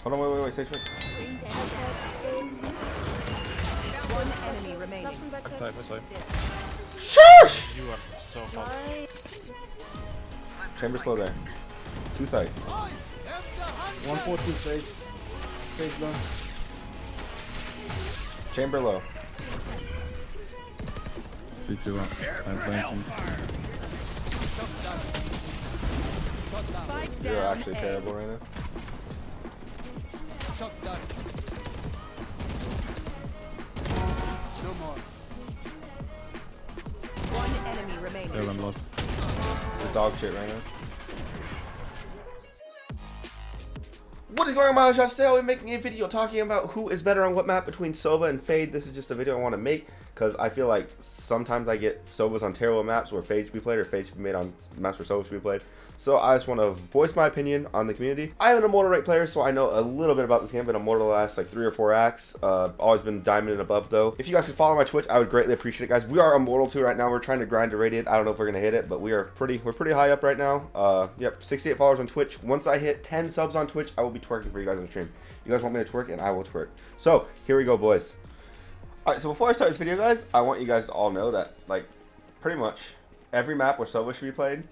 Hold on, wait, Sage, wait. One enemy remaining. Backside. Shush! You are so hot. Chamber slow there. Two side. 114 Sage. Sage low. Chamber low. C2 up. I'm playing some. You're actually terrible right now. No more. One enemy remaining. Yeah, I'm lost. You're dog shit right now. What is going on, my shots? Today I'll be making a video talking about who is better on what map between Sova and Fade. This is just a video I want to make because I feel like sometimes I get Sovas on terrible maps where Fade should be played, or Fade should be made on maps where Sova should be played. So I just want to voice my opinion on the community. I'm an immortal rate player, so I know a little bit about this game. Been immortal the last like 3 or 4 acts. Always been diamond and above though. If you guys could follow my Twitch, I would greatly appreciate it, guys. We are immortal 2 right now. We're trying to grind to radiant. I don't know if we're gonna hit it, but we're pretty high up right now. Yep, 68 followers on Twitch. Once I hit 10 subs on Twitch, I will be twerking for you guys on stream. You guys want me to twerk, and I will twerk. So here we go, boys. All right, so before I start this video, guys, I want you guys to all know that like pretty much every map where Sova should be played,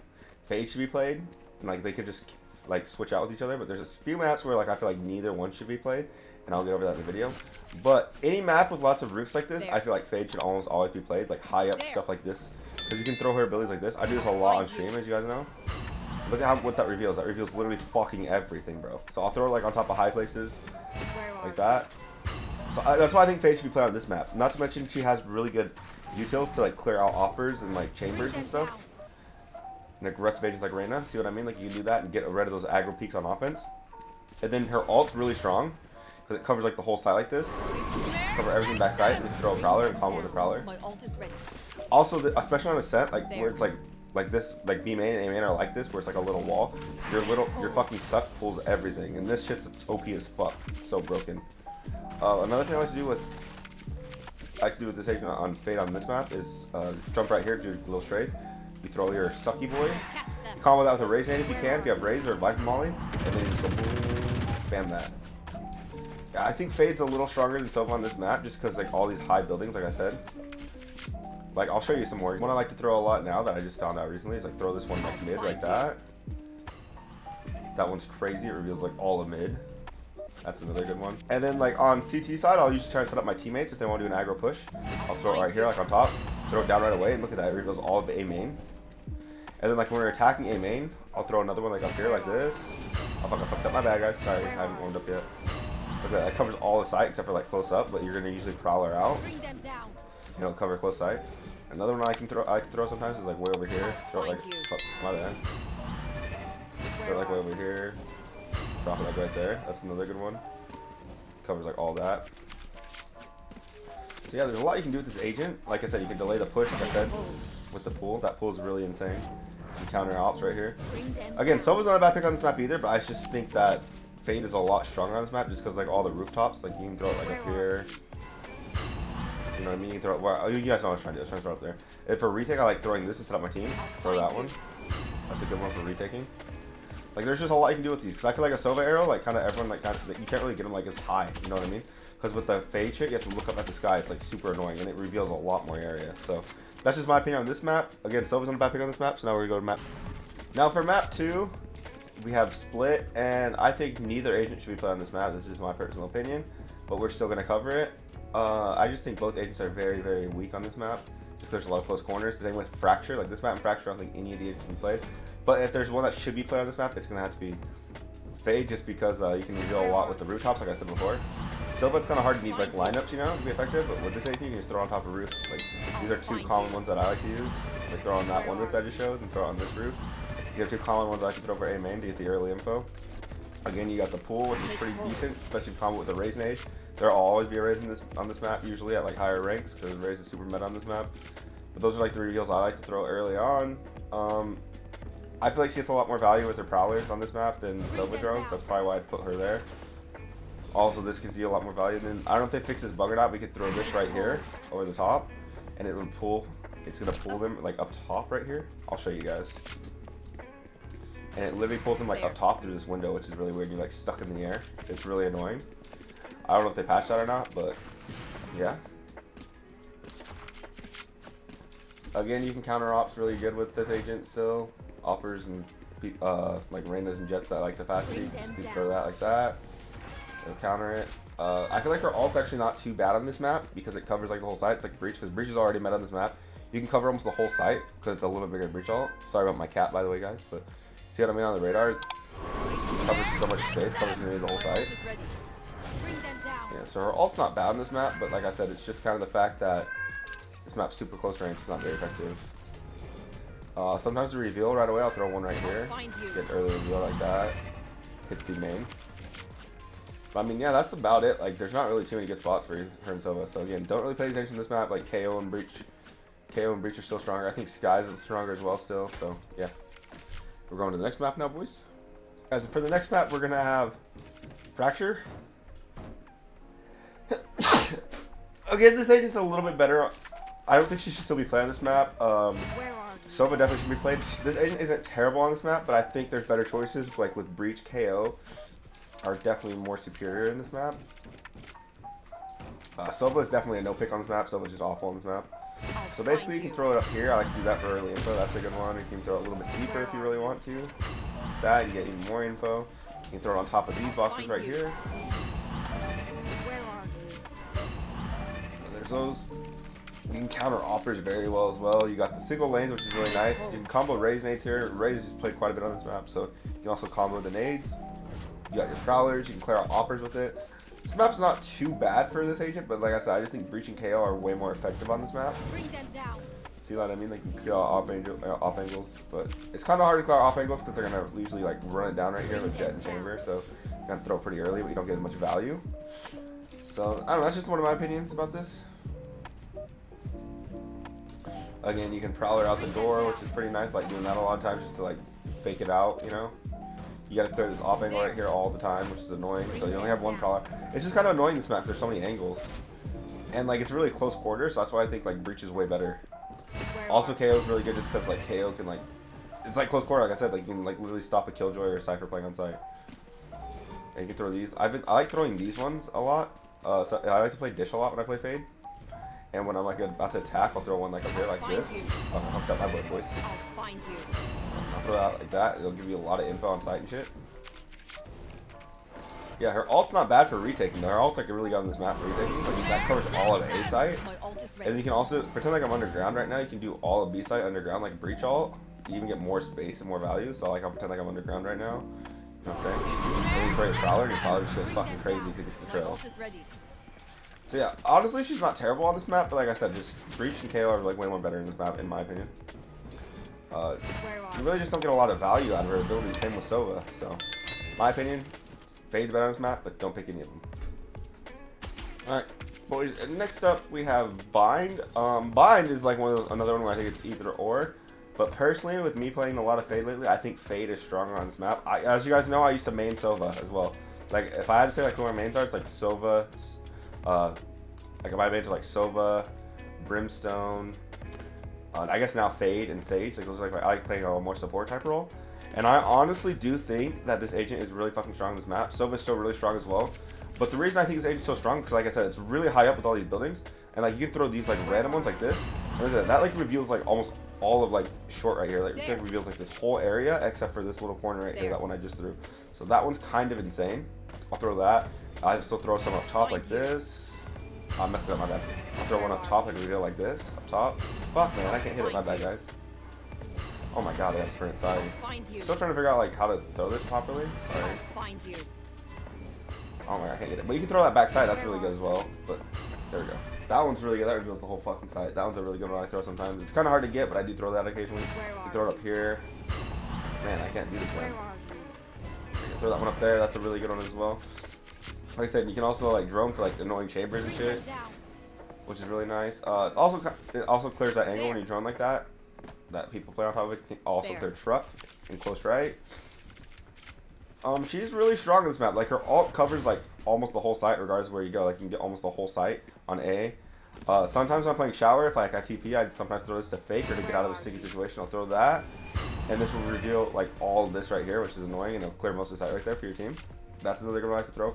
Fade should be played. And, like, they could just like switch out with each other, but there's a few maps where like I feel like neither one should be played, and I'll get over that in the video. But any map with lots of roofs like this, I feel like Fade should almost always be played, like high up stuff like this, because you can throw her abilities like this. I do this a lot on stream, as you guys know. Look at what that reveals. That reveals literally fucking everything, bro. So I'll throw her like on top of high places, like that. So that's why I think Fade should be played on this map. Not to mention she has really good utils to like clear out offers and like chambers and stuff. And aggressive agents like Reyna, see what I mean? Like you can do that and get rid of those aggro peaks on offense. And then her ult's really strong because it covers like the whole side like this. Cover everything backside, and you can throw a prowler and combo with a prowler. Also, especially on a set like where it's like this, like B main and A main are like this, where it's like a little wall. Your fucking suck pulls everything, and this shit's OP as fuck. It's so broken. Another thing I like to do with this agent on Fade on this map is just jump right here, do a little strafe. You throw your sucky boy. You combo that with a raze nade if you can, if you have raze or Viper Molly, and then you just go boom, spam that. Yeah, I think Fade's a little stronger than Sova on this map just because like all these high buildings, like I said. Like I'll show you some more. One I like to throw a lot now that I just found out recently is like throw this one like mid like that. That one's crazy. It reveals like all of mid. That's another good one. And then like on CT side, I'll usually try to set up my teammates if they want to do an aggro push. I'll throw it right here, like on top. Throw it down right away, and look at that. It reveals all of the A main. And then like when we're attacking A main, I'll throw another one like up here, like this. Oh fuck, I fucked up. My bad, guys. Sorry, I haven't warmed up yet. Look at that. That covers all the site except for like close up, but you're gonna usually prowler out. You know, cover close site. Another one I can throw sometimes is like way over here. Throw it like, fuck, my bad. Throw it like way over here. Drop it like right there. That's another good one. Covers like all that. So yeah, there's a lot you can do with this agent. Like I said, you can delay the push, like I said, with the pool. That pool is really insane. You counter alps right here. Again, Sova's not a bad pick on this map either, but I just think that Fade is a lot stronger on this map just because like all the rooftops, like you can throw it like up here. You know what I mean? You can throw it, well, you guys know what I was trying to do. I was trying to throw it up there. If for retake, I like throwing this to set up my team. Throw that one. That's a good one for retaking. Like there's just a lot you can do with these. Cause I feel like a Sova arrow, like kind of everyone like you can't really get them like as high. You know what I mean? Because with the Fade shit, you have to look up at the sky. It's like super annoying, and it reveals a lot more area. So that's just my opinion on this map. Again, Sova's on the bad pick on this map, so now we're gonna go to map. Now for map 2, we have Split, and I think neither agent should be played on this map. This is just my personal opinion, but we're still gonna cover it. I just think both agents are very weak on this map. Because there's a lot of close corners. Same with Fracture. Like this map and Fracture, I don't think any of the agents can be played. But if there's one that should be played on this map, it's gonna have to be Fade, just because you can reveal a lot with the rooftops, like I said before. Sova, it's kind of hard to need like lineups, you know, to be effective. But with this agent, you can just throw on top of roofs. Like these are 2 common ones that I like to use. Like throw on that one roof that I just showed, and throw on this roof. You have 2 common ones I can throw for A main to get the early info. Again, you got the pool, which is pretty decent, especially combo with the raze nade. There'll always be a raze on this map, usually at like higher ranks, because raze is super meta on this map. But those are like the reveals I like to throw early on. I feel like she gets a lot more value with her prowlers on this map than Sova drones. That's probably why I'd put her there. Also, this gives you a lot more value. Then I don't know if they fix this bug or not. We could throw this right here over the top, and it would pull. It's gonna pull them like up top right here. I'll show you guys. and it literally pulls him like up top through this window, which is really weird. You're like stuck in the air. It's really annoying. I don't know if they patched that or not, but yeah. Again, you can counter ops really good with this agent still. Oppers and like reynas and jets that like to fast peek. Just throw that like that. It'll counter it. I feel like her ult's actually not too bad on this map because it covers like the whole site. It's like breach, because breach is already met on this map. You can cover almost the whole site because it's a little bit bigger breach ult. Sorry about my cat, by the way, guys, but see what I mean on the radar? It covers so much space, covers nearly the whole site. Yeah, so her ult's not bad on this map, but like I said, it's just kind of the fact that this map's super close range. It's not very effective. Sometimes the reveal right away, I'll throw one right here. Get early reveal like that. Hit the main. But I mean, yeah, that's about it. Like, there's not really too many good spots for her and Sova. So again, don't really pay attention to this map. Like KO and breach are still stronger. I think Skies is stronger as well still. So yeah, we're going to the next map now, boys. Guys, for the next map, we're gonna have Fracture. Again, this agent's a little bit better. I don't think she should still be playing this map. Sova definitely should be played. This agent isn't terrible on this map, but I think there's better choices. Like with breach, KO are definitely more superior in this map. Sova is definitely a no pick on this map. Sova's just awful on this map. So basically, you can throw it up here. I like to do that for early info. That's a good one. You can throw it a little bit deeper if you really want to. That you get even more info. You can throw it on top of these boxes right here. There's those. You can counter oppers very well as well. You got the single lanes, which is really nice. You can combo raze nades here. Raze just played quite a bit on this map, so you can also combo the nades. You got your prowlers. You can clear out oppers with it. This map's not too bad for this agent, but like I said, I just think breach and KO are way more effective on this map. See what I mean? Like you can clear out off angles, but it's kind of hard to clear off angles because they're gonna usually like run it down right here with jet and chamber, so you gotta throw pretty early, but you don't get as much value. So I don't know. That's just one of my opinions about this. Again, you can prowler out the door, which is pretty nice, like doing that a lot of times just to like fake it out, you know. You gotta clear this off angle right here all the time, which is annoying, so you only have one prowler. It's just kind of annoying this map, there's so many angles. And like, it's really close quarters, so that's why I think like breach is way better. Also, KO is really good just because like KO can like, it's like close quarter, like I said, like you can like literally stop a Killjoy or a Cypher playing on site. And you can throw these. I like throwing these ones a lot. So I like to play Dish a lot when I play Fade. And when I'm like about to attack, I'll throw one like up here like this. Oh, I'll cut my boy, boys. I'll throw that like that. It'll give you a lot of info on site and shit. Yeah, her ult's not bad for retaking though. Her ult's like really good on this map for retaking. Like that covers all of A site. And you can also pretend like I'm underground right now. You can do all of B site underground like breach ult. You even get more space and more value. So like I'll pretend like I'm underground right now. You know what I'm saying? And you play a prowler, and your prowler just goes fucking crazy to get the trail. So yeah, honestly, she's not terrible on this map, but like I said, just breach and KO are like way more better in this map, in my opinion. You really just don't get a lot of value out of her ability. Same with Sova. So, my opinion, Fade's better on this map, but don't pick any of them. All right, boys. Next up, we have Bind. Bind is like another one where I think it's either or. But personally, with me playing a lot of Fade lately, I think Fade is stronger on this map. As you guys know, I used to main Sova as well. Like if I had to say like who our mains are, it's like Sova. Like my mains are like Sova, Brimstone, I guess now Fade and Sage. Like those are like I like playing a more support type role. And I honestly do think that this agent is really fucking strong on this map. Sova's still really strong as well. But the reason I think this agent's so strong, because like I said, it's really high up with all these buildings. And like you can throw these like random ones like this. And look at that like reveals like almost all of like short right here. Like it reveals like this whole area except for this little corner right here, that one I just threw. So that one's kind of insane. I'll throw that. I still throw some up top like this. I messed it up, my bad. I'll throw one up top, like a reveal like this, up top. Fuck man, I can't hit it, my bad guys. Oh my god, I got sprint, sorry. Still trying to figure out like how to throw this properly. Sorry. Oh my god, I can't hit it. But you can throw that backside, that's really good as well. But there we go. That one's really good, that reveals the whole fucking side. That one's a really good one I throw sometimes. It's kinda hard to get, but I do throw that occasionally. You can throw it up here. Man, I can't do this one. Throw that one up there, that's a really good one as well. Like I said, you can also like drone for like annoying chambers and shit, which is really nice. It also clears that angle when you drone like that people play on top of it. Can also clear truck in close right. She's really strong in this map. Like her ult covers like almost the whole site regardless of where you go. Like you can get almost the whole site on A. Sometimes when I'm playing shower, if like I TP, I sometimes throw this to fake or to get out of a sticky situation. I'll throw that, and this will reveal like all this right here, which is annoying, and it'll clear most of the site right there for your team. That's another good one I like to throw.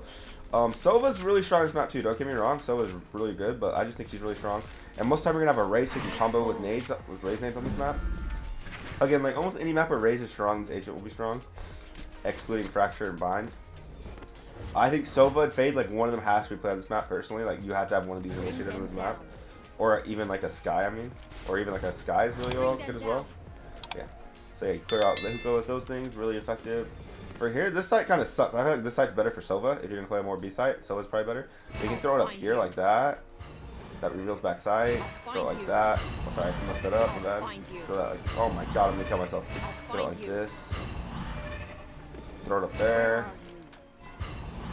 Sova's really strong in this map too. Don't get me wrong, Sova's really good, but I just think she's really strong. And most of the time you're gonna have a raze who can combo with nades, with raze nades on this map. Again, like almost any map where raze is strong, this agent will be strong, excluding fracture and bind. I think Sova and Fade, like one of them has to be played on this map personally. Like you have to have one of these initiatives on this map, or even like a Sky. I mean, or even like a Sky is really good as well. Yeah. So yeah, clear out the hookah with those things, really effective. For here, this site kind of sucks. I feel like this site's better for Sova if you're gonna play a more B site. Sova's probably better. You can throw it up here like that. That reveals back side. Throw it like that. Oh, sorry, I messed that up. My bad. Throw that like, oh my god, I'm gonna kill myself. Throw it like this. Throw it up there.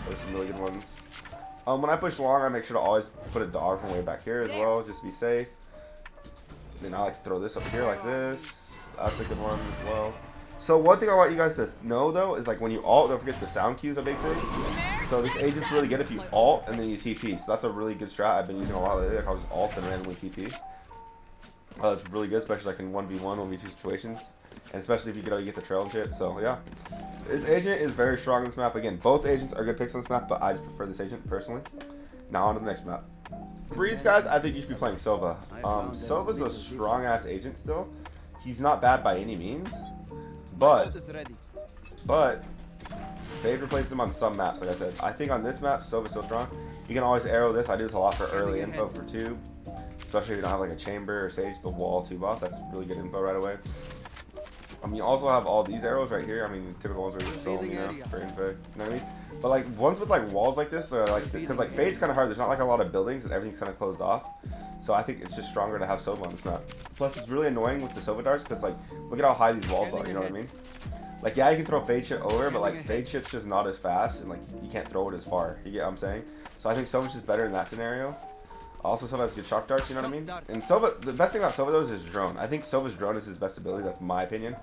There's some really good ones. When I push long, I make sure to always put a dog from way back here as well, just to be safe. Then I like to throw this up here like this. That's a good one as well. So one thing I want you guys to know though is like when you ult, don't forget the sound cue is a big thing. So this agent's really good if you ult and then you TP. So that's a really good strat I've been using a lot lately. Like I'll just ult and randomly TP. It's really good, especially like in 1v1, 1v2 situations. And especially if you get the trail and shit. So yeah. This agent is very strong on this map. Again, both agents are good picks on this map, but I just prefer this agent personally. Now on to the next map. Breeze guys, I think you should be playing Sova. Sova's a strong ass agent still. He's not bad by any means. But Fade replaces him on some maps, like I said. I think on this map, Sova's so strong. You can always arrow this. I do this a lot for early info for tube. Especially if you don't have like a chamber or sage, the wall tube off. That's really good info right away. You also have all these arrows right here. I mean, typical ones where you just throw them, you know, for info. You know what I mean? But like ones with like walls like this, they're like, because like Fade's kind of hard. There's not like a lot of buildings and everything's kind of closed off. So I think it's just stronger to have Sova on this map. Plus, it's really annoying with the Sova darts because like, look at how high these walls are. You know what I mean? Like, yeah, you can throw Fade shit over, but like Fade shit's just not as fast and like you can't throw it as far. You get what I'm saying? So I think Sova's just better in that scenario. Also, Sova has good shock darts, you know what I mean? And Sova, the best thing about Sova though is his drone. I think Sova's drone is his best ability. That's my opinion.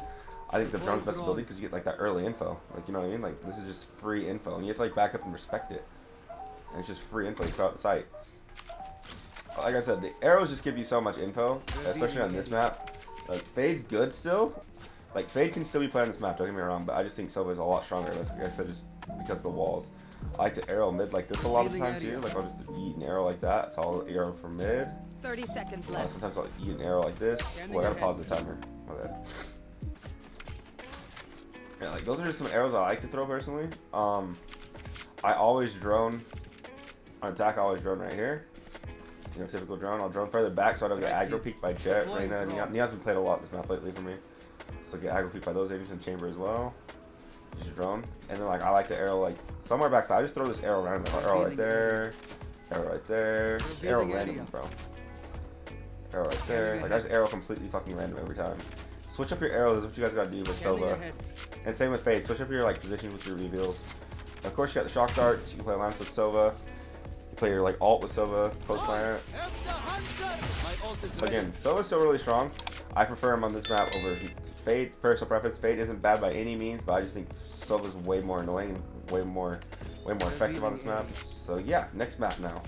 I think the drone's best ability because you get like that early info. Like, you know what I mean? Like, this is just free info. And you have to like back up and respect it. And it's just free info throughout the site. Like I said, the arrows just give you so much info, especially on this map. Like, Fade's good still. Like, Fade can still be playing this map, don't get me wrong, but I just think Sova is a lot stronger, like I said, just because of the walls. I like to arrow mid like this a lot of the time too. Like, I'll just eat an arrow like that. So I'll arrow from mid. 30 seconds left. Sometimes I'll eat an arrow like this. Well, I gotta pause the timer. My bad. Yeah, like those are just some arrows I like to throw personally. I always drone on attack. I always drone right here. You know, typical drone. I'll drone further back so I don't get aggro peeked by Jet, Reyna, and Neon. Neon's been played a lot this map lately for me, so get aggro peeked by those agents in chamber as well. Just drone, and then like I like to arrow like somewhere back. So I just throw this arrow random. Arrow right there, arrow right there, just arrow random, bro. Arrow right there. Like I just arrow completely fucking random every time. Switch up your arrows. Is what you guys gotta do with Sova. And same with Fade. Switch up your like positions with your reveals. Of course, you got the shock darts. You can play lance with Sova. You play your like ult with Sova. Post planet. Again, Sova's still really strong. I prefer him on this map over Fade. Personal preference. Fade isn't bad by any means, but I just think Sova's way more annoying and way more effective on this map. So yeah, next map now.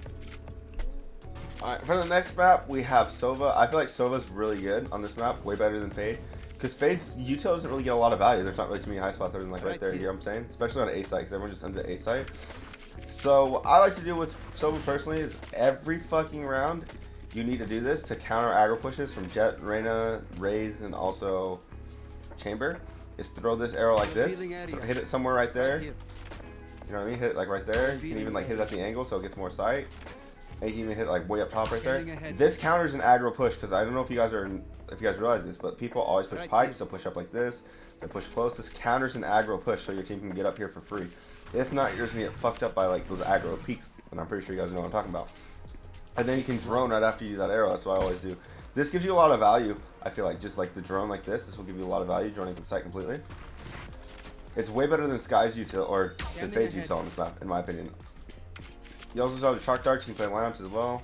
Alright, for the next map, we have Sova. I feel like Sova's really good on this map, way better than Fade. Because Fade's util doesn't really get a lot of value. There's not really too many high spots other than like right there, you know what I'm saying? Especially on A site, because everyone just ends at A site. So what I like to do with Sova personally is every fucking round, you need to do this to counter aggro pushes from Jet, Reyna, Raze, and also Chamber. Is throw this arrow like this, hit it somewhere right there. You know what I mean? Hit it like right there. You can even like hit it at the angle so it gets more sight. And you can even hit like way up top right there. This counters an aggro push because I don't know if you guys realize this, but people always push pike, so push up like this. They push close. This counters an aggro push so your team can get up here for free. If not, you're just gonna get fucked up by like those aggro peaks, and I'm pretty sure you guys know what I'm talking about. And then you can drone right after you do that arrow. That's what I always do. This gives you a lot of value. I feel like just like the drone like this will give you a lot of value droning from sight completely. It's way better than Sky's util or the Fade's util on this map, in my opinion. You also saw the shock darts. You can play lineups as well.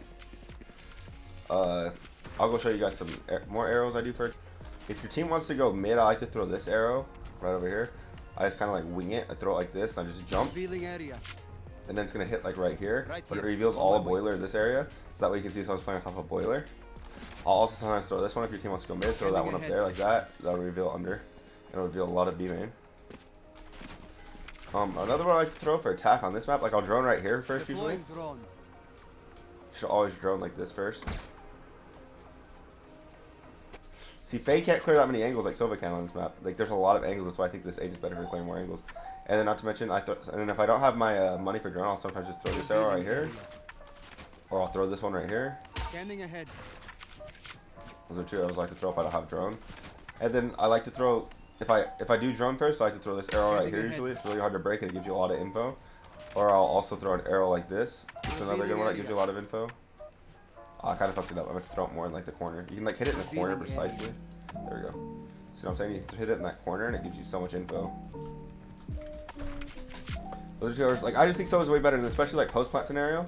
I'll go show you guys some more arrows I do for it. If your team wants to go mid, I like to throw this arrow right over here. I just kind of like wing it. I throw it like this, and I just jump. and then it's gonna hit like right here, but it reveals all a boiler in this area, so that way you can see someone's playing on top of a boiler. I'll also sometimes throw this one if your team wants to go mid, throw that one up there like that. That'll reveal under. It'll reveal a lot of B main. Another one I like to throw for attack on this map, like I'll drone right here first usually. You should always drone like this first. See, Faye can't clear that many angles like Sova can on this map. Like there's a lot of angles, that's why I think this agent's better for clearing more angles. And then not to mention, and then if I don't have my money for drone, I'll sometimes just throw this arrow right here, or I'll throw this one right here. Standing ahead. Those are two arrows I like to throw if I don't have drone. And then I like to throw, if I do drone first, I like to throw this arrow right here usually. It's really hard to break and it gives you a lot of info. Or I'll also throw an arrow like this. It's another good one that gives you a lot of info. Oh, I kind of fucked it up. I'm going to throw it more in like the corner. You can like hit it in the corner precisely. There we go. See what I'm saying? You can hit it in that corner and it gives you so much info. Those are two arrows. Like I just think Sova's way better, especially like post plant scenario.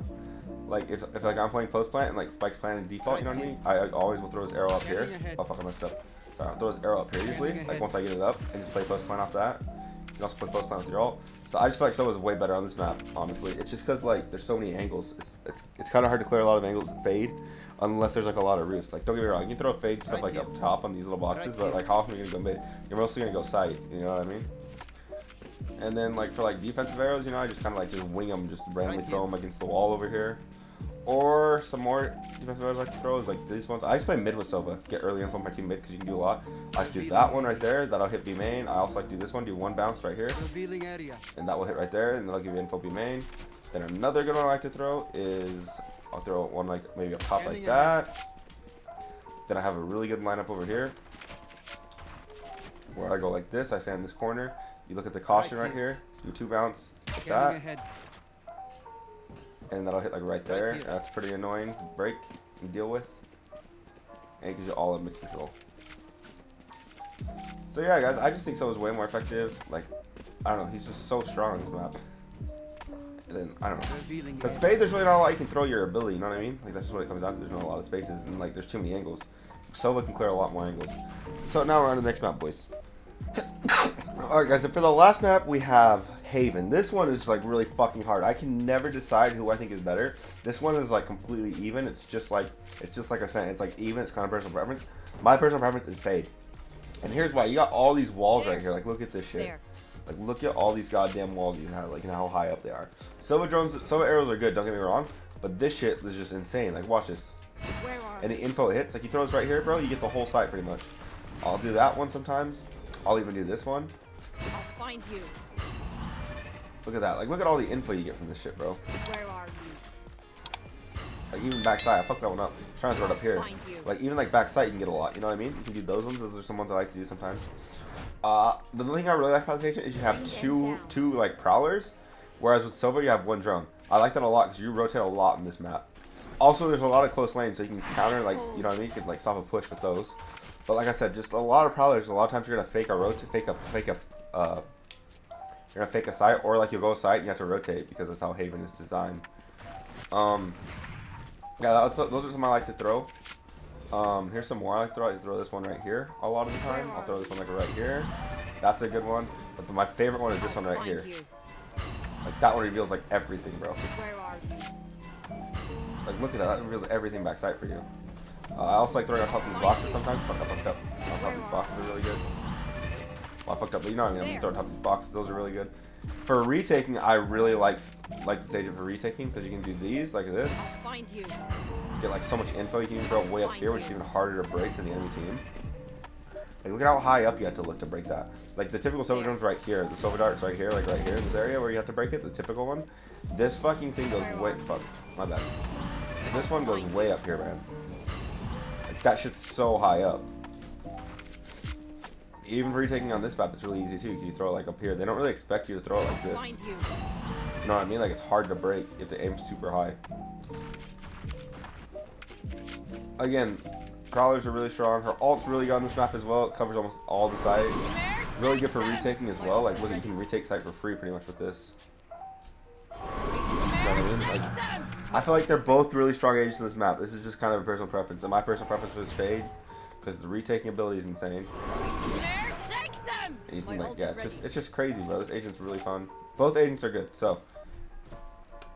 Like if like I'm playing post plant and like Spike's playing in default, you know what I mean? I always will throw his arrow up here. Oh fuck, I messed up. I'll throw his arrow up here usually. Like once I get it up, and just play post plant off that. You can also play post plant with your ult. So I just feel like Sova's way better on this map. Honestly, it's just because like there's so many angles. It's kind of hard to clear a lot of angles with fade, unless there's like a lot of roofs. Like don't get me wrong, you can throw fade stuff like up top on these little boxes, but like how often are you gonna go mid? You're mostly gonna go sight. You know what I mean? And then like for like defensive arrows, you know, I just kind of like just wing them, just randomly throw them against the wall over here. Or some more defensive arrows I like to throw is like these ones. I just play mid with Sova. Get early info on my team mid because you can do a lot. I like to do that one right there. That'll hit B main. I also like to do this one. Do one bounce right here. And that will hit right there. And that'll give you info B main. Then another good one I like to throw is I'll throw one like maybe up top like that. Then I have a really good lineup over here where I go like this. I stand in this corner. You look at the caution right here. Do two bounce like that. And that'll hit like right there. That's pretty annoying to break and deal with. And it gives you all of mid control. So yeah, guys, I just think Sova's way more effective. Like, I don't know, he's just so strong on this map. And then, I don't know. Because Fade, there's really not a lot you can throw your ability, you know what I mean? Like, that's just what it comes down to. There's not a lot of spaces, and like, there's too many angles. Sova can clear a lot more angles. So now we're on to the next map, boys. Alright, guys, so for the last map, we have Haven. This one is like really fucking hard. I can never decide who I think is better. This one is like completely even. It's just like I said, it's like even. It's kind of personal preference. My personal preference is Fade. And here's why. You got all these walls right here. Like, look at this shit. Like, look at all these goddamn walls you have. Like, and how high up they are. Sova drones, Sova arrows are good. Don't get me wrong. But this shit is just insane. Like, watch this. And the info hits. Like, you throw this right here, bro. You get the whole site pretty much. I'll do that one sometimes. I'll even do this one. I'll find you. Look at that. Like, look at all the info you get from this shit, bro. Where are you? Like, even backside. I fucked that one up. I'm trying to throw it up here. Like, even like backside, you can get a lot. You know what I mean? You can do those ones. Those are some ones I like to do sometimes. The thing I really like about this agent is you have two like prowlers, whereas with Sova you have one drone. I like that a lot because you rotate a lot in this map. Also, there's a lot of close lanes, so you can counter, like, you know what I mean? You can like stop a push with those. But like I said, just a lot of prowlers. A lot of times you're gonna fake a rotate, you're gonna fake a sight, or like you'll go sight and you have to rotate because that's how Haven is designed. Yeah, those are some I like to throw. Here's some more I like to throw. I like to throw this one right here a lot of the time. I'll throw this one like right here. That's a good one. But my favorite one is this one right here. Like that one reveals like everything, bro. Where are you? Like look at that. That reveals everything backside for you. I also like throwing on top of these boxes sometimes. I fucked up. On top of these boxes are really good. Well, I fucked up, but you know what I mean. I'm throwing on top of these boxes. Those are really good. For retaking, I really like this agent for retaking because you can do these like this. Find you. Get like so much info. You can even throw it way up here, which is even harder to break for the enemy team. Like look at how high up you have to look to break that. Like the typical Sova drone's right here. The Sova dart's right here, like right here in this area where you have to break it. The typical one. This fucking thing goes way. Fuck, my bad. This one goes way up here, man. Like that shit's so high up. Even for retaking on this map, it's really easy too. Because you throw it like up here. They don't really expect you to throw it like this. You know what I mean? Like it's hard to break. You have to aim super high. Again, crawlers are really strong. Her ult's really good on this map as well. It covers almost all the site. Really good for retaking as well. Like look, you can retake site for free pretty much with this. You know what I mean? Like, I feel like they're both really strong agents in this map. This is just kind of a personal preference. And my personal preference was Fade because the retaking ability is insane. Anything like, yeah, it's just crazy, bro. This agent's really fun. Both agents are good. So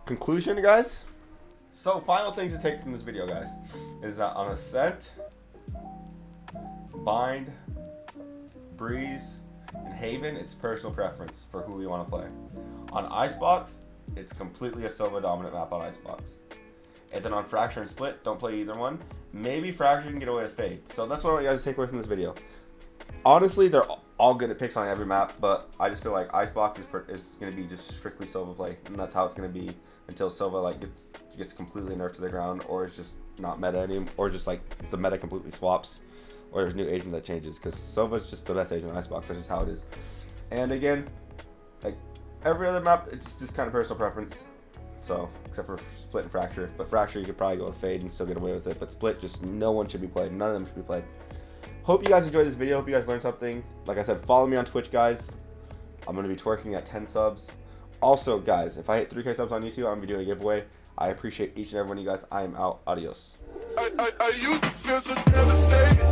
conclusion, guys. So, final things to take from this video, guys, is that on Ascent, Bind, Breeze, and Haven, it's personal preference for who we want to play. On Icebox, it's completely a Sova dominant map on Icebox. And then on Fracture and Split, don't play either one. Maybe Fracture can get away with Fade. So that's what I want you guys to take away from this video. Honestly, they're all good at picks on every map, but I just feel like Icebox is going to be just strictly Sova play, and that's how it's going to be until Sova like gets completely nerfed to the ground, or it's just not meta anymore, or just like the meta completely swaps, or there's a new agent that changes, because Sova's just the best agent on Icebox. That's just how it is. And again, like every other map, it's just kind of personal preference. So, except for Split and Fracture. But Fracture, you could probably go with Fade and still get away with it. But Split, just no one should be played. None of them should be played. Hope you guys enjoyed this video. Hope you guys learned something. Like I said, follow me on Twitch, guys. I'm going to be twerking at 10 subs. Also, guys, if I hit 3K subs on YouTube, I'm going to be doing a giveaway. I appreciate each and every one of you guys. I am out. Adios. Are you feeling so devastated?